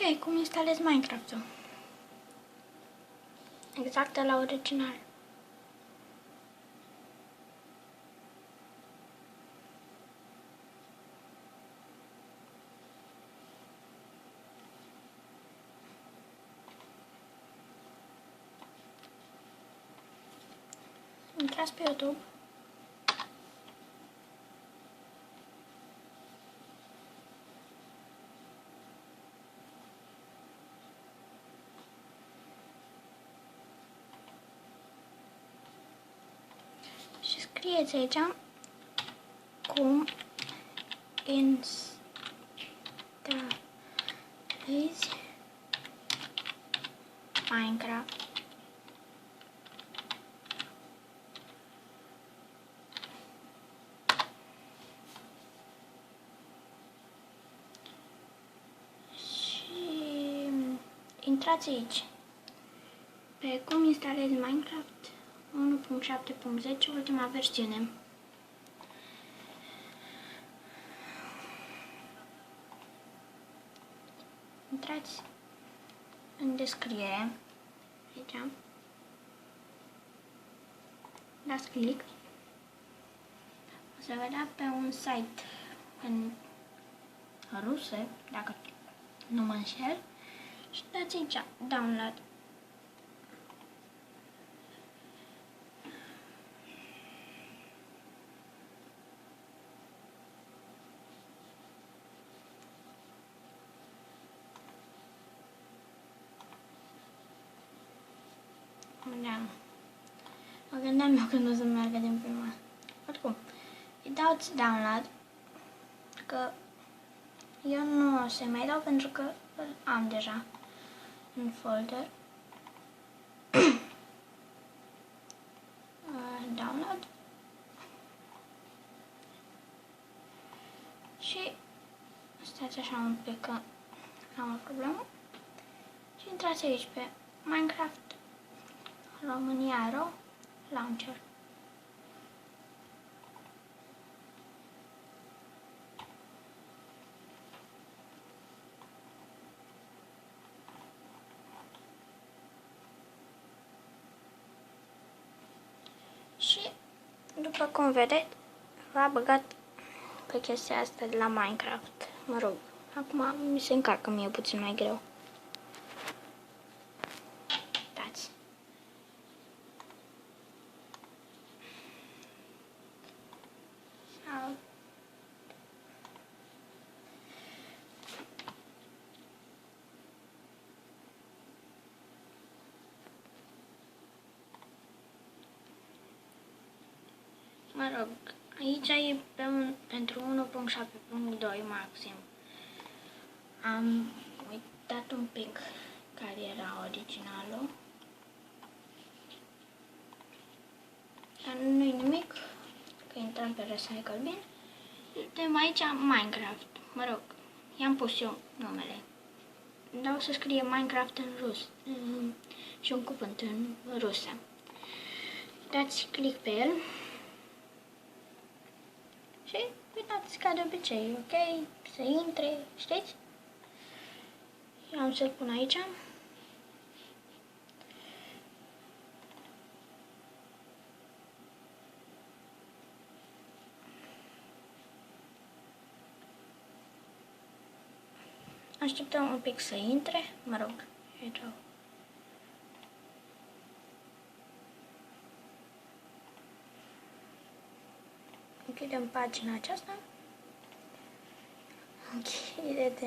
Ok, cum instalez Minecraft-ul? Exact la original. Intrați pe YouTube. Și scrieți aici cum instalezi Minecraft. Și intrați aici pe cum instalezi Minecraft 1.7.10, ultima versiune. Intrați în descriere, aici, dați click, o să vedea pe un site în ruse, dacă nu mă înșel, și dați aici, download. Da. Mă gândeam eu că nu o să meargă din prima. Oricum, îi dați download, că eu nu o să mai dau pentru că îl am deja în folder. Download. Și stați așa un pic că am o problemă. Și intrați aici pe Minecraft România Ro Launcher. Și după cum vedeți, v-a băgat pe chestia asta de la Minecraft. Mă rog, acum mi se încarcă mie puțin mai greu. Dați. Sau mă rog, aici e pentru 1.7.2 maxim. Am uitat un pic care era originalul. Dar nu-i nimic, că intrăm pe Recycle Bin. Suntem aici Minecraft. Mă rog, i-am pus eu numele. Dar o să scrie Minecraft în rus și un cuvânt în rusă. Dați click pe el. Și uitați ca de obicei, ok? Să intre, știți? Eu am să-l pun aici. Așteptăm un pic să intre, mă rog, aici. Închidem pagina aceasta. Închide-te.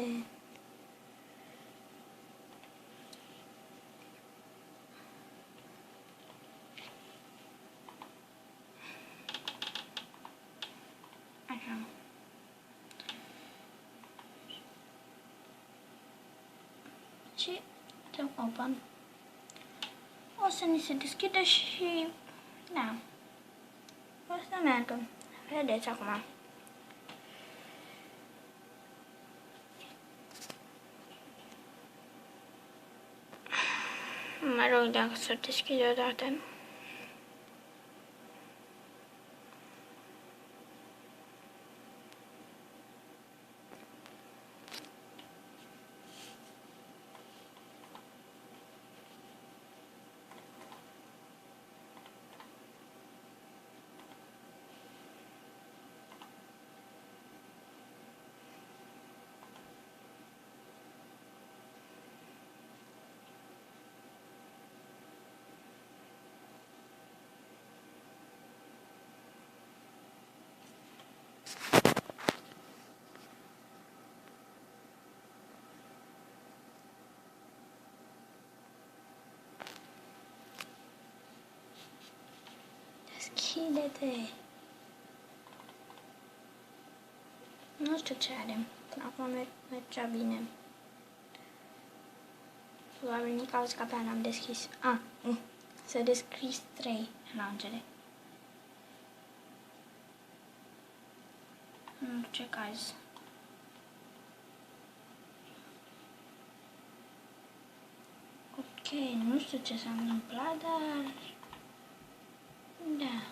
Așa. Și dăm open. O să ni se deschidă și da, o să meargă. Vedeți acum. Mă rog dacă s-ar deschide odată. Deschide-te! Nu știu ce are. Până acum mergea bine. Probabil din cauza că pe n-am deschis. Să descris 3 lancele. În ce caz. Ok, nu știu ce s-a întâmplat, dar... Da.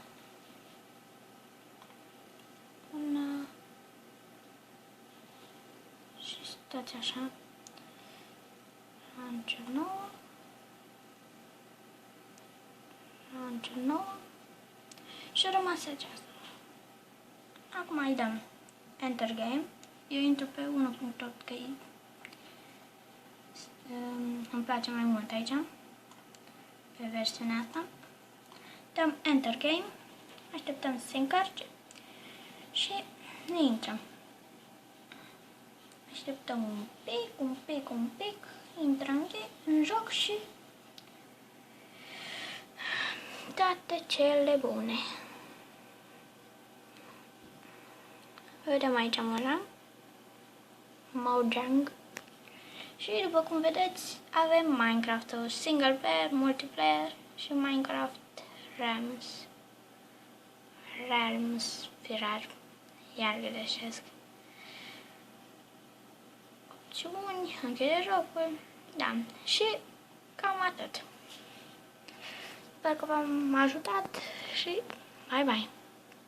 Până... Și stați așa. Lance 9. Lance 9. Și a rămas aceasta. Acum îi dăm Enter Game. Eu intru pe 1.8 că îmi place mai mult aici, pe versiunea asta. Dăm Enter Game, așteptăm să se încarce și ne intrăm. Așteptăm un pic, intrăm în joc și toate cele bune. Vedem aici Mojang. Și după cum vedeți, avem Minecraft-ul single player, multiplayer și Minecraft Realms, iar greșesc. Opțiuni, închide jocul, da, și cam atât. Sper că v-am ajutat și bye bye!